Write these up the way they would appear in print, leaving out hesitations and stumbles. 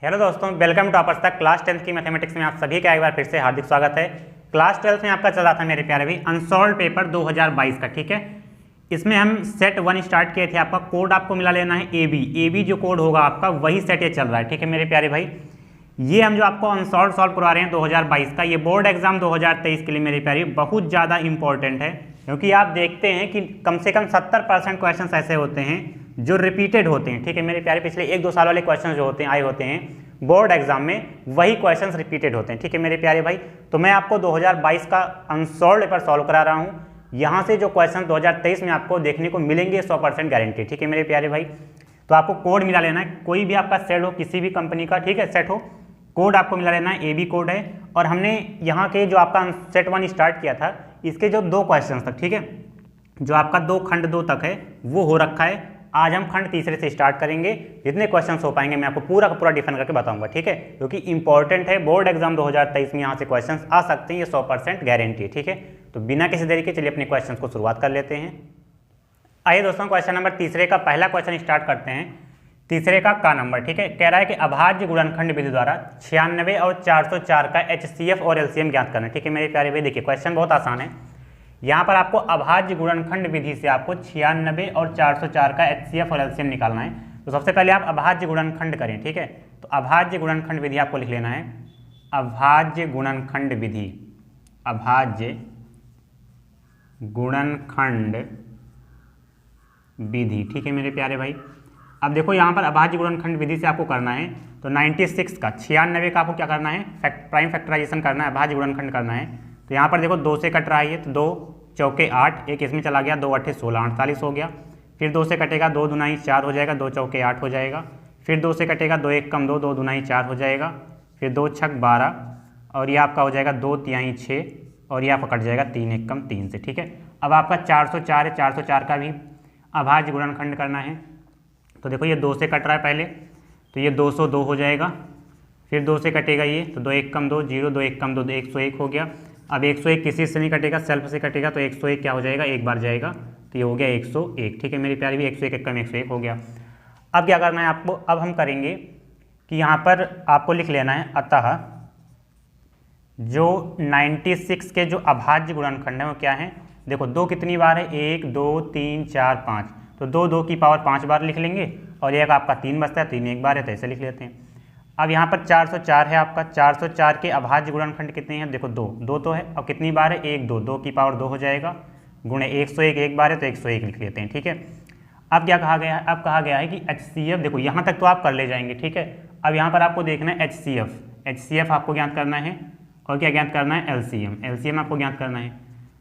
Hello दोस्तों, welcome to uppers तक। Class 10th की मैथमेटिक्स में आप सभी का एक बार फिर से हार्दिक स्वागत है। क्लास 12th में आपका चल रहा था मेरे प्यारे भाई अनसॉल्व पेपर 2022 का, ठीक है। इसमें हम सेट 1 स्टार्ट किए थे। आपका कोड आपको मिला लेना है ए बी जो कोड होगा आपका वही सेट ये चल रहा है, ठीक है मेरे प्यारे भाई। ये हम जो आपको अनसॉल्व सॉल्व करवा रहे हैं 2022 का, ये बोर्ड एग्जाम 2023 के लिए मेरे प्यारे बहुत ज़्यादा इंपॉर्टेंट है, क्योंकि आप देखते हैं कि कम से कम 70% क्वेश्चन ऐसे होते हैं जो रिपीटेड होते हैं, ठीक है मेरे प्यारे। पिछले 1-2 साल वाले क्वेश्चन जो होते हैं आए होते हैं बोर्ड एग्जाम में, वही क्वेश्चंस रिपीटेड होते हैं, ठीक है मेरे प्यारे भाई। तो मैं आपको 2022 का अनसॉल्व पेपर सॉल्व करा रहा हूँ। यहाँ से जो क्वेश्चन 2023 में आपको देखने को मिलेंगे 100% गारंटी, ठीक है मेरे प्यारे भाई। तो आपको कोड मिला लेना है, कोई भी आपका सेट हो, किसी भी कंपनी का, ठीक है, सेट हो, कोड आपको मिला लेना है, AB कोड है। और हमने यहाँ के जो आपका सेट 1 स्टार्ट किया था, इसके जो 2 क्वेश्चन तक, ठीक है, जो आपका 2 खंड 2 तक है वो हो रखा है। आज हम खंड तीसरे से स्टार्ट करेंगे। जितने क्वेश्चंस हो पाएंगे मैं आपको पूरा का पूरा डिफाइन करके बताऊंगा, ठीक है, क्योंकि इंपॉर्टेंट है। बोर्ड एग्जाम 2023 में यहाँ से क्वेश्चंस आ सकते हैं, ये 100% गारंटी है, ठीक है। तो बिना किसी देरी के चलिए अपने क्वेश्चंस को शुरुआत कर लेते हैं। आइए दोस्तों, क्वेश्चन नंबर तीसरे का पहला क्वेश्चन स्टार्ट करते हैं। तीसरे का नंबर, ठीक है, कह रहा है कि अभाज्य गुणनखंड विधि द्वारा 96 और 404 का HCF और LCM ज्ञात करना, ठीक है मेरे प्यारे भाई। देखिए क्वेश्चन बहुत आसान है। यहाँ पर आपको अभाज्य गुणनखंड विधि से आपको 96 और 404 का HCF और LCM निकालना है। तो सबसे पहले आप अभाज्य गुणनखंड करें, ठीक है। तो अभाज्य गुणनखंड विधि आपको लिख लेना है, अभाज्य गुणनखंड विधि, अभाज्य गुणनखंड विधि, ठीक है मेरे प्यारे भाई। अब देखो यहाँ पर अभाज्य गुणनखंड विधि से आपको करना है तो 96 का 96 का आपको क्या करना है, प्राइम फैक्टराइजेशन करना है, अभाज्य गुणनखंड करना है। तो यहाँ पर देखो 2 से कट रहा है, तो 2 चौके 8, एक इसमें चला गया, 2 8 16 48 हो गया। फिर 2 से कटेगा, 2 दूनाई 4 हो जाएगा, 2 चौके 8 हो जाएगा। फिर 2 से कटेगा, 2 1 कम 2, 2 दूनाई 4 हो जाएगा। फिर 2 छक 12 और ये आपका हो जाएगा 2 तिहाई 6 और ये आपका कट जाएगा 3 1 कम 3 से, ठीक है। अब आपका 404 है, 404 का भी अभाज्य गुणनखंड करना है। तो देखो ये 2 से कट रहा है पहले, तो ये 202 हो जाएगा। फिर 2 से कटेगा ये, तो 2 1 कम 2 0, 2 1 कम 2 101 हो गया। अब 101 किसी से नहीं कटेगा, सेल्फ से कटेगा, तो 101 क्या हो जाएगा, एक बार जाएगा, तो ये हो गया 101, ठीक है मेरी प्यारी भी। 101 1 कम 101 हो गया। अब क्या करना है आपको, अब हम करेंगे कि यहाँ पर आपको लिख लेना है, अतः जो 96 के जो अभाज्य गुणनखंड है वो क्या है। देखो 2 कितनी बार है, 1 2 3 4 5, तो 2 2 की पावर 5 बार लिख लेंगे और एक आपका 3 बचता है, 3 एक बार है, तो ऐसे लिख लेते हैं। अब यहाँ पर 404 है आपका, 404 के अभाज्य गुणनखंड कितने हैं, देखो 2 तो है। अब कितनी बार है, 1 2, 2 की पावर 2 हो जाएगा, गुणे 101 एक बार है, तो 101 लिख लेते हैं, ठीक है। अब क्या कहा गया है, अब कहा गया है कि HCF, देखो यहाँ तक तो आप कर ले जाएंगे, ठीक है। अब यहाँ पर आपको देखना है HCF आपको ज्ञात करना है, और क्या ज्ञात करना है, LCM आपको ज्ञात करना है।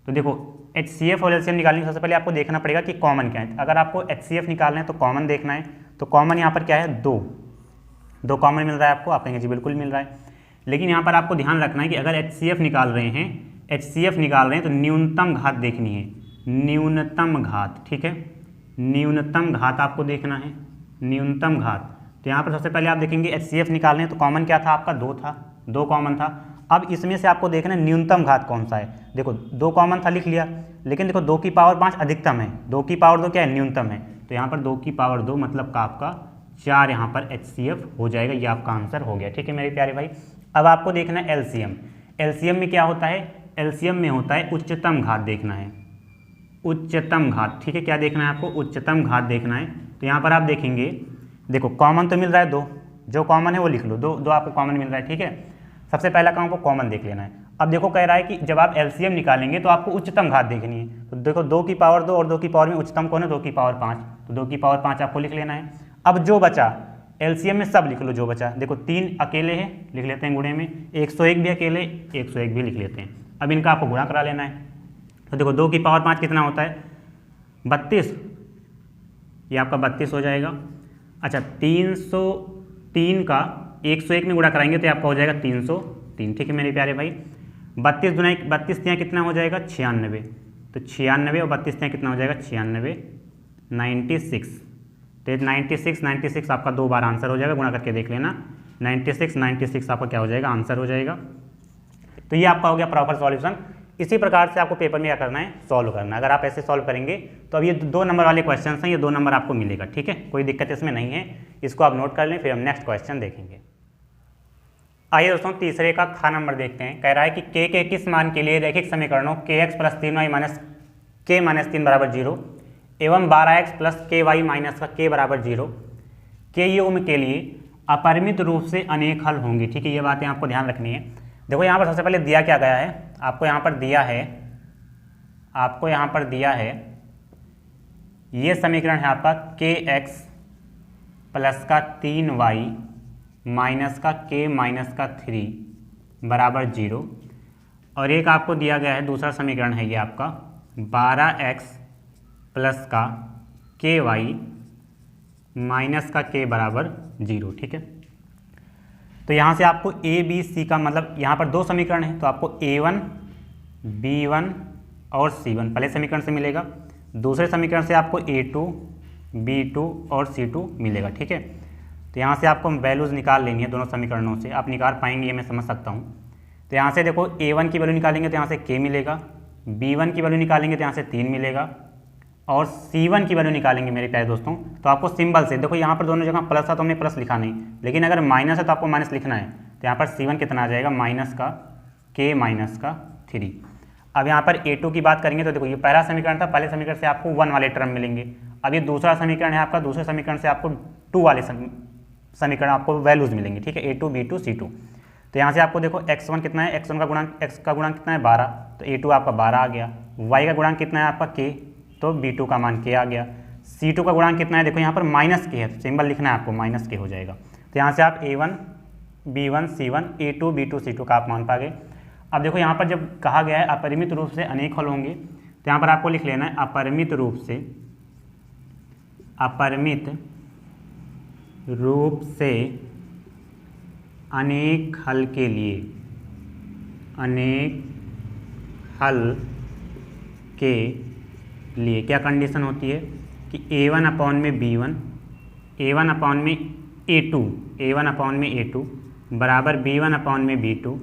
तो देखो HCF और LCM निकालने सबसे पहले आपको देखना पड़ेगा कि कॉमन क्या है। अगर आपको HCF निकालना है तो कॉमन देखना है। तो कॉमन यहाँ पर क्या है, 2 कॉमन मिल रहा है आपको, आप कहेंगे जी बिल्कुल मिल रहा है। लेकिन यहाँ पर आपको ध्यान रखना है कि अगर HCF निकाल रहे हैं तो न्यूनतम घात देखनी है, न्यूनतम घात, ठीक है, न्यूनतम घात आपको देखना है, न्यूनतम घात। तो यहाँ पर सबसे पहले आप देखेंगे HCF निकालने हैं तो कॉमन क्या था आपका, 2 था, 2 कॉमन था। अब इसमें से आपको देखना है न्यूनतम घात कौन सा है। देखो 2 कॉमन था, लिख लिया, लेकिन देखो 2 की पावर 5 अधिकतम है, 2 की पावर 2 क्या है, न्यूनतम है। तो यहाँ पर 2 की पावर 2 मतलब का आपका 4 यहाँ पर HCF हो जाएगा, ये आपका आंसर हो गया, ठीक है मेरे प्यारे भाई। अब आपको देखना है LCM में क्या होता है, LCM में होता है उच्चतम घात देखना है, उच्चतम घात, ठीक है। क्या देखना है आपको, उच्चतम घात देखना है। तो यहाँ पर आप देखेंगे, देखो कॉमन तो मिल रहा है 2, जो कॉमन है वो लिख लो, 2 आपको कॉमन मिल रहा है, ठीक है। सबसे पहला काम को कॉमन देख लेना है। अब देखो कह रहा है कि जब आप LCM निकालेंगे तो आपको उच्चतम घात देखनी है। तो देखो 2 की पावर 2 और 2 की पावर में उच्चतम कौन है, 2 की पावर 5, तो 2 की पावर 5 आपको लिख लेना है। अब जो बचा LCM में सब लिख लो, जो बचा, देखो 3 अकेले हैं, लिख लेते हैं गुणे में, 101 भी अकेले, 101 भी लिख लेते हैं। अब इनका आपको गुणा करा लेना है। तो देखो 2 की पावर 5 कितना होता है, 32, ये आपका 32 हो जाएगा। अच्छा 303 का 101 में गुणा कराएंगे तो आपका हो जाएगा 303, ठीक है मेरे प्यारे भाई। 32 दुना 32 तिहाई कितना हो जाएगा, 96, तो 96 और 32 तिहाई कितना हो जाएगा, 96, 96, तो 96 आपका 2 बार आंसर हो जाएगा, गुणा करके देख लेना, 96 आपका क्या हो जाएगा, आंसर हो जाएगा। तो ये आपका हो गया प्रॉपर सॉल्यूशन। इसी प्रकार से आपको पेपर में क्या करना है, सॉल्व करना है। अगर आप ऐसे सॉल्व करेंगे तो अब ये 2 नंबर वाले क्वेश्चन हैं, ये 2 नंबर आपको मिलेगा, ठीक है, कोई दिक्कत इसमें नहीं है। इसको आप नोट कर लें, फिर हम नेक्स्ट क्वेश्चन देखेंगे। आइए दोस्तों तीसरे का खा नंबर देखते हैं। कह रहा है कि के किस मान के लिए रैखिक समीकरणों के एक्स प्लस 3 वाई माइनस के माइनस 3 बराबर 0 एवं 12x प्लस के वाई माइनस का के बराबर 0 के युग्म के लिए अपरिमित रूप से अनेक हल होंगी। ठीक है, ये बातें आपको ध्यान रखनी है। देखो यहाँ पर सबसे पहले दिया क्या गया है, आपको यहाँ पर दिया है ये समीकरण है आपका के एक्स प्लस का 3y माइनस का के माइनस का 3 बराबर 0 और एक आपको दिया गया है दूसरा समीकरण है ये आपका 12x प्लस का के वाई माइनस का के बराबर 0। ठीक है, तो यहाँ से आपको ए बी सी का मतलब यहाँ पर दो समीकरण है तो आपको A1 B1 और C1 पहले समीकरण से मिलेगा, दूसरे समीकरण से आपको A2 B2 और C2 मिलेगा। ठीक है, तो यहाँ से आपको वैल्यूज़ निकाल लेनी है दोनों समीकरणों से, आप निकाल पाएंगे ये मैं समझ सकता हूँ। तो यहाँ से देखो A1 की वैल्यू निकालेंगे तो यहाँ से K मिलेगा, B1 की वैल्यू निकालेंगे तो यहाँ से 3 मिलेगा और C1 की वैल्यू निकालेंगे मेरे प्यारे दोस्तों तो आपको सिंबल से, देखो यहाँ पर दोनों जगह प्लस था तो हमने प्लस लिखा नहीं, लेकिन अगर माइनस है तो आपको माइनस लिखना है। तो यहाँ पर C1 कितना आ जाएगा माइनस का K माइनस का 3। अब यहाँ पर A2 की बात करेंगे तो देखो ये पहला समीकरण था, पहले समीकरण से आपको 1 वाले टर्म मिलेंगे। अब ये दूसरा समीकरण है आपका, दूसरे समीकरण से आपको 2 वाले समीकरण आपको वैल्यूज़ मिलेंगे। ठीक है, A2 B2 C2। तो यहाँ से आपको देखो x1 कितना है, x1 का गुणांक x का गुणांक कितना है 12, तो A2 आपका 12 आ गया। y का गुणांक कितना है आपका k, तो B2 का मान k आ गया। C2 का गुणांक कितना है, देखो यहाँ पर माइनस के है तो सिंबल लिखना है आपको, माइनस के हो जाएगा। तो यहाँ से आप A1 B1 C1 A2 B2 C2 का आप मान पा गए। अब देखो यहाँ पर जब कहा गया है अपरिमित रूप से अनेक हल होंगे तो यहाँ पर आपको लिख लेना है अपरिमित रूप से अनेक हल के लिए, क्या कंडीशन होती है कि A1 अपॉन में B1 A1 अपॉन में A2 बराबर B1 अपॉन में B2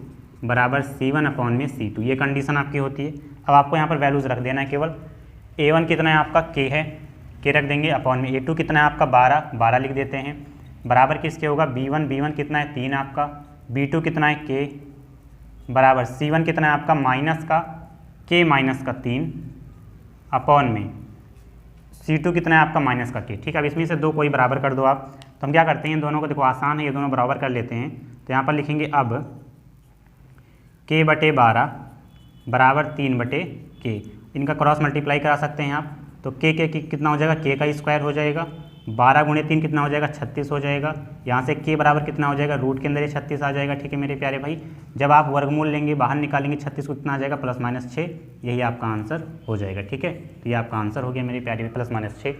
बराबर C1 अपॉन में C2, ये कंडीशन आपकी होती है। अब आपको यहाँ पर वैल्यूज़ रख देना है केवल। A1 कितना है आपका K है, K रख देंगे, अपॉन में A2 कितना है आपका 12 लिख देते हैं, बराबर किसके होगा B1 कितना है 3 आपका, B2 कितना है K बराबर C1 कितना है आपका माइनस का K माइनस का 3 अपॉन में C2 कितना है आपका माइनस का K। ठीक है, अब इसमें से दो कोई बराबर कर दो आप, तो हम क्या करते हैं दोनों को, देखो आसान है ये दोनों बराबर कर लेते हैं। तो यहाँ पर लिखेंगे अब K बटे 12 बराबर 3 बटे K, इनका क्रॉस मल्टीप्लाई करा सकते हैं आप, तो K कितना हो जाएगा, K का स्क्वायर हो जाएगा, 12 गुणे 3 कितना हो जाएगा 36 हो जाएगा। यहाँ से K बराबर कितना हो जाएगा, रूट के अंदर ये 36 आ जाएगा। ठीक है मेरे प्यारे भाई, जब आप वर्गमूल लेंगे बाहर निकालेंगे 36 को कितना आ जाएगा +-6, यही आपका आंसर हो जाएगा। ठीक है, तो ये आपका आंसर हो गया मेरे प्यारे +-6।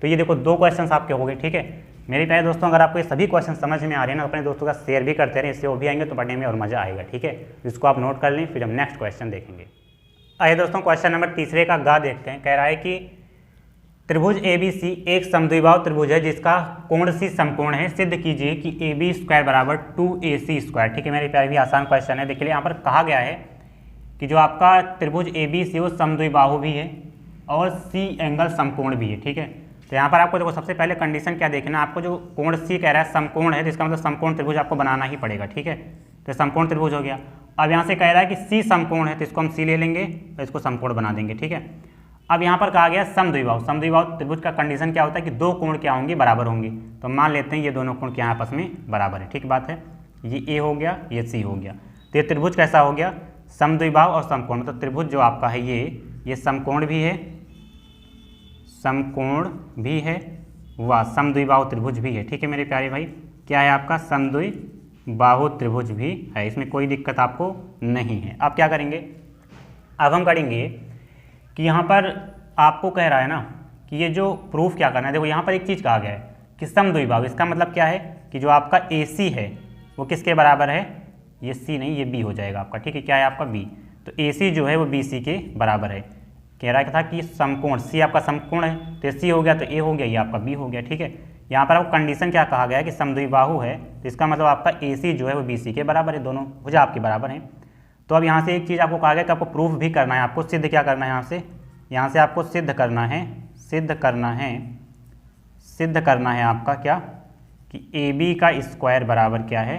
तो ये देखो दो क्वेश्चन आपके हो गए। ठीक है मेरे प्यारे दोस्तों, अगर आपको ये सभी क्वेश्चन समझ में आ रहे हैं ना, अपने दोस्तों का शेयर भी करते रहे, इससे वो भी आएंगे तो पढ़ने में और मज़ा आएगा। ठीक है, इसको आप नोट कर लें, फिर हम नेक्स्ट क्वेश्चन देखेंगे। आइए दोस्तों क्वेश्चन नंबर तीसरे का गा देखते हैं। कह रहा है कि त्रिभुज ABC एक समद्विबाहु त्रिभुज है जिसका कोण C समकोण है, सिद्ध कीजिए कि AB² बराबर 2AC²। ठीक है मेरे प्यारे भी आसान क्वेश्चन है। देखिए यहाँ पर कहा गया है कि जो आपका त्रिभुज ABC वो समद्विबाहु भी है और C एंगल समकोण भी है। ठीक है, तो यहाँ पर आपको देखो सबसे पहले कंडीशन क्या देखना, आपको जो कोण C कह रहा है समकोण है तो इसका मतलब समकोण त्रिभुज आपको बनाना ही पड़ेगा। ठीक है, तो समकोण त्रिभुज हो गया। अब यहाँ से कह रहा है कि C समकोण है तो इसको हम C ले लेंगे तो इसको समकोण बना देंगे। ठीक है, अब यहाँ पर कहा गया समद्विबाहु त्रिभुज का कंडीशन क्या होता है कि दो कोण क्या होंगे, बराबर होंगे। तो मान लेते हैं ये दोनों कोण क्या आपस में बराबर है। ठीक बात है, ये A हो गया, ये C हो गया, तो ये त्रिभुज कैसा हो गया, समद्विबाहु और समकोण। तो त्रिभुज जो आपका है ये समकोण भी है व समद्विबाहु त्रिभुज भी है। ठीक है मेरे प्यारे भाई, क्या है आपका समद्विबाहु त्रिभुज भी है, इसमें कोई दिक्कत आपको नहीं है। अब क्या करेंगे, अब हम करेंगे कि यहाँ पर आपको कह रहा है ना कि ये जो प्रूफ क्या करना है, देखो यहाँ पर एक चीज़ कहा गया है कि समद्विबाहु, इसका मतलब क्या है कि जो आपका AC है वो किसके बराबर है, ये C नहीं ये B हो जाएगा आपका। ठीक है, क्या है आपका B, तो AC जो है वो BC के बराबर है। कह रहा था कि समकोण C आपका समकोण है तो C हो गया तो A हो गया, ये आपका B हो गया। ठीक है, यहाँ पर आपको कंडीशन क्या कहा गया है कि समद्विबाहु है तो इसका मतलब आपका AC जो है वो BC के बराबर है, दोनों भुजा आपके बराबर हैं। तो अब यहाँ से एक चीज़ आपको कहा गया कि आपको प्रूफ भी करना है, आपको सिद्ध क्या करना है, यहाँ से आपको सिद्ध करना है आपका क्या कि AB का स्क्वायर बराबर क्या है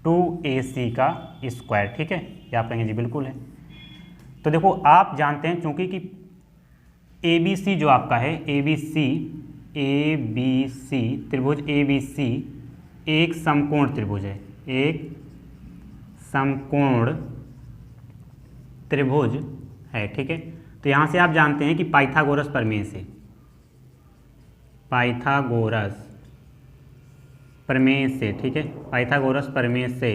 2ac का स्क्वायर। ठीक है, ये आप कहेंगे जी बिल्कुल है। तो देखो आप जानते हैं चूंकि कि ABC जो आपका है ABC त्रिभुज ABC एक समकोण त्रिभुज है, एक समकोण त्रिभुज है। ठीक है, तो यहाँ से आप जानते हैं कि पाइथागोरस प्रमेय से, पाइथागोरस प्रमेय से, ठीक है, पाइथागोरस प्रमेय से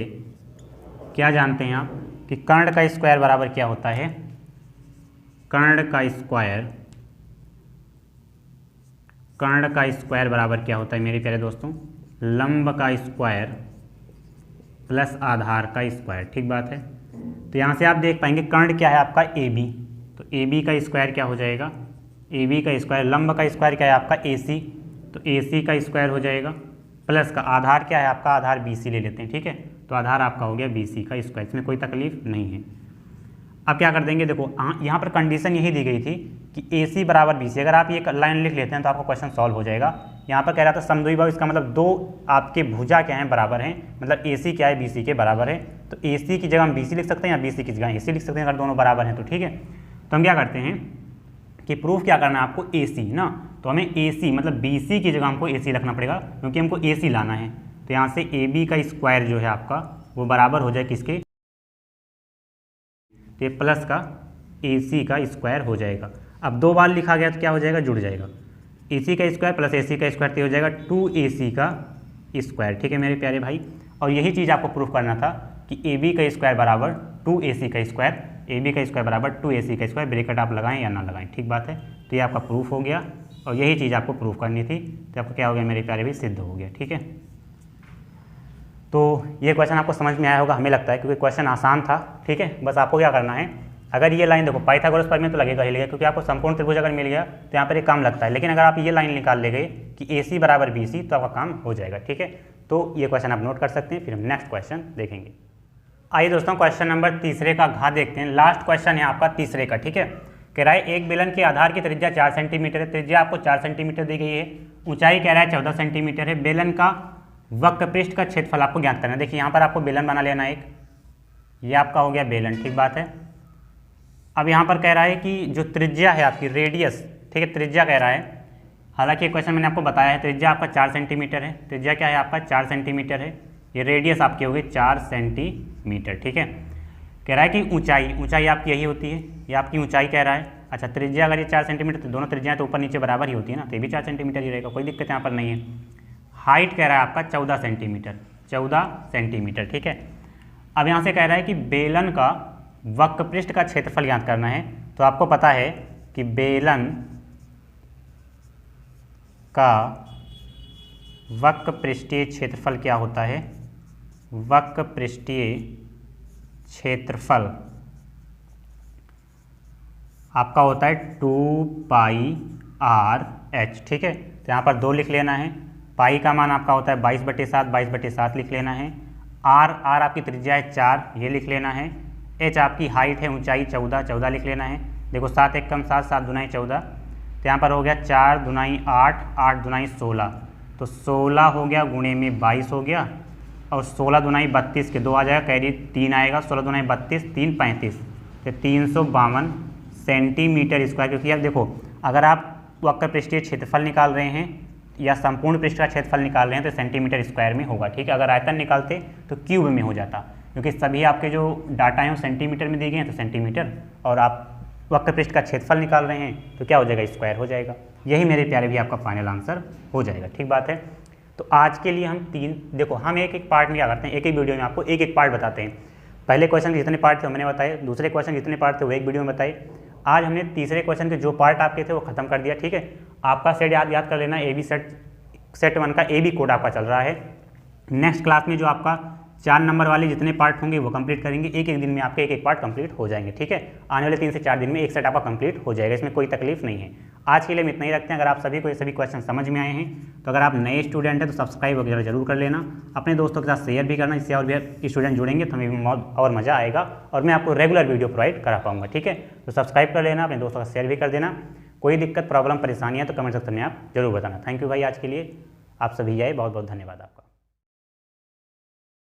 क्या जानते हैं आप कि कर्ण का स्क्वायर बराबर क्या होता है, कर्ण का स्क्वायर बराबर क्या होता है मेरे प्यारे दोस्तों, लंब का स्क्वायर प्लस आधार का स्क्वायर। ठीक बात है। तो यहाँ से आप देख पाएंगे कर्ण क्या है आपका AB, तो AB का स्क्वायर क्या हो जाएगा, AB का स्क्वायर, लंब का स्क्वायर क्या है आपका AC, तो AC का स्क्वायर हो जाएगा, प्लस का आधार क्या है आपका, आधार BC ले लेते हैं। ठीक है, तो आधार आपका हो गया BC का स्क्वायर, इसमें कोई तकलीफ नहीं है। अब क्या कर देंगे, देखो यहाँ पर कंडीशन यही दी गई थी कि AC बराबर BC, अगर आप ये लाइन लिख लेते हैं तो आपका क्वेश्चन सॉल्व हो जाएगा। यहाँ पर कह रहा था समद्विबाहु बाहु, इसका मतलब दो आपके भुजा क्या है बराबर हैं, मतलब AC क्या है BC के बराबर है, तो AC की जगह हम BC लिख सकते हैं या BC की जगह AC लिख सकते हैं अगर दोनों बराबर हैं तो। ठीक है, तो हम क्या करते हैं कि प्रूफ क्या करना है आपको AC ना, तो हमें AC मतलब BC की जगह हमको AC रखना पड़ेगा क्योंकि हमको AC लाना है। तो यहाँ से AB का स्क्वायर जो है आपका वो बराबर हो जाए किसके, तो प्लस का AC का स्क्वायर हो जाएगा। अब दो बार लिखा गया तो क्या हो जाएगा, जुड़ जाएगा, AC का स्क्वायर प्लस AC का स्क्वायर तो हो जाएगा 2AC का स्क्वायर। ठीक है मेरे प्यारे भाई, और यही चीज़ आपको प्रूफ करना था कि AB का स्क्वायर बराबर 2AC का स्क्वायर, AB का स्क्वायर बराबर 2AC का स्क्वायर, ब्रैकेट आप लगाएं या ना लगाएं। ठीक बात है, तो ये आपका प्रूफ हो गया और यही चीज़ आपको प्रूफ करनी थी, तो आपको क्या हो गया मेरे प्यारे भाई, सिद्ध हो गया। ठीक है, तो ये क्वेश्चन आपको समझ में आया होगा हमें लगता है, क्योंकि क्वेश्चन आसान था। ठीक है, बस आपको क्या करना है, अगर ये लाइन देखो पाइथागोरस प्रमेय तो लगेगा ही लगेगा, क्योंकि आपको संपूर्ण त्रिभुज अगर मिल गया तो यहाँ पर एक काम लगता है, लेकिन अगर आप ये लाइन निकाल ले गए कि AC बराबर BC तो आपका काम हो जाएगा। ठीक है, तो ये क्वेश्चन आप नोट कर सकते हैं, फिर हम नेक्स्ट क्वेश्चन देखेंगे। आइए दोस्तों क्वेश्चन नंबर तीसरे का घा देखते हैं, लास्ट क्वेश्चन है आपका तीसरे का। ठीक है, कह रहा है एक बेलन के आधार की त्रिज्या 4 सेंटीमीटर है, त्रिज्या आपको 4 सेंटीमीटर दी गई है, ऊंचाई कह रहा है 14 सेंटीमीटर है, बेलन का वक्र पृष्ठ का क्षेत्रफल आपको ज्ञात करना है। देखिए यहाँ पर आपको बेलन बना लेना एक, ये आपका हो गया बेलन। ठीक बात है। अब यहाँ पर कह रहा है कि जो त्रिज्या है आपकी रेडियस, ठीक है, त्रिज्या कह रहा है, हालांकि ये क्वेश्चन मैंने आपको बताया है, त्रिज्या आपका 4 सेंटीमीटर है, त्रिज्या क्या है आपका 4 सेंटीमीटर है, ये रेडियस आपकी होगी 4 सेंटीमीटर। ठीक है, कह रहा है कि ऊंचाई आपकी यही होती है, ये आपकी ऊंचाई कह रहा है। अच्छा, त्रिज्या अगर ये 4 सेंटीमीटर तो दोनों त्रिज्याएं तो ऊपर नीचे बराबर ही होती है ना, तो ये भी 4 सेंटीमीटर ही रहेगा, कोई दिक्कत यहाँ पर नहीं है। हाइट कह रहा है आपका 14 सेंटीमीटर, 14 सेंटीमीटर। ठीक है, अब यहाँ से कह रहा है कि बेलन का वक्र पृष्ठ का क्षेत्रफल ज्ञात करना है, तो आपको पता है कि बेलन का वक्र पृष्ठीय क्षेत्रफल क्या होता है, वक्र पृष्ठीय क्षेत्रफल आपका होता है 2πr/h। ठीक है, तो यहाँ पर 2 लिख लेना है, पाई का मान आपका होता है 22/7, 22/7 लिख लेना है, r आपकी त्रिज्या है 4, ये लिख लेना है, h आपकी हाइट है, ऊंचाई 14, 14 लिख लेना है। देखो 7 एक कम 7, 7 दूनाई 14, तो यहाँ पर हो गया 4 दूनाई 8, 8 दूनाई 16, तो 16 हो गया, गुणे में 22 हो गया, और 16 दूनाई 32 के 2 आ जाएगा, कैरी 3 आएगा, 16 दूनाई 32, 3 35, तो 352 सेंटीमीटर स्क्वायर। क्योंकि अब देखो अगर आप वक्र पृष्ठीय क्षेत्रफल निकाल रहे हैं या संपूर्ण पृष्ठ का क्षेत्रफल निकाल रहे हैं तो सेंटीमीटर स्क्वायर में होगा। ठीक है, अगर आयतन निकालते तो क्यूब में हो जाता, क्योंकि सभी आपके जो डाटा हैं वो सेंटीमीटर में दिए गए हैं तो सेंटीमीटर, और आप वक्र पृष्ठ का क्षेत्रफल निकाल रहे हैं तो क्या हो जाएगा, स्क्वायर हो जाएगा। यही मेरे प्यारे भी आपका फाइनल आंसर हो जाएगा। ठीक बात है। तो आज के लिए हम देखो हम एक एक पार्ट में क्या करते हैं, एक एक वीडियो में आपको एक एक पार्ट बताते हैं। पहले क्वेश्चन के जितने पार्ट थे हमने बताए, दूसरे क्वेश्चन के जितने पार्ट थे वो एक वीडियो में बताए। आज हमने तीसरे क्वेश्चन के जो पार्ट आपके थे वो खत्म कर दिया। ठीक है, आपका सेट याद कर लेना, AB सेट 1 का AB कोड आपका चल रहा है। नेक्स्ट क्लास में जो आपका 4 नंबर वाले जितने पार्ट होंगे वो कंप्लीट करेंगे, एक एक दिन में आपके एक एक पार्ट कंप्लीट हो जाएंगे। ठीक है, आने वाले 3 से 4 दिन में एक सेट आपका कंप्लीट हो जाएगा, इसमें कोई तकलीफ नहीं है। आज के लिए हम इतना ही रखते हैं। अगर आप सभी को ये सभी क्वेश्चन समझ में आए हैं तो अगर आप नए स्टूडेंट हैं तो सब्सक्राइब वगैरह जरूर कर लेना, अपने दोस्तों के साथ शेयर भी करना, इससे और भी स्टूडेंट जुड़ेंगे तो हमें और मज़ा आएगा और मैं आपको रेगुलर वीडियो प्रोवाइड करा पाऊंगा। ठीक है, तो सब्सक्राइब कर लेना, अपने दोस्तों का शेयर भी कर देना। कोई दिक्कत प्रॉब्लम परेशानी है तो कमेंट सेक्शन में आप जरूर बताना। थैंक यू भाई, आज के लिए आप सभी आए, बहुत बहुत धन्यवाद आपका।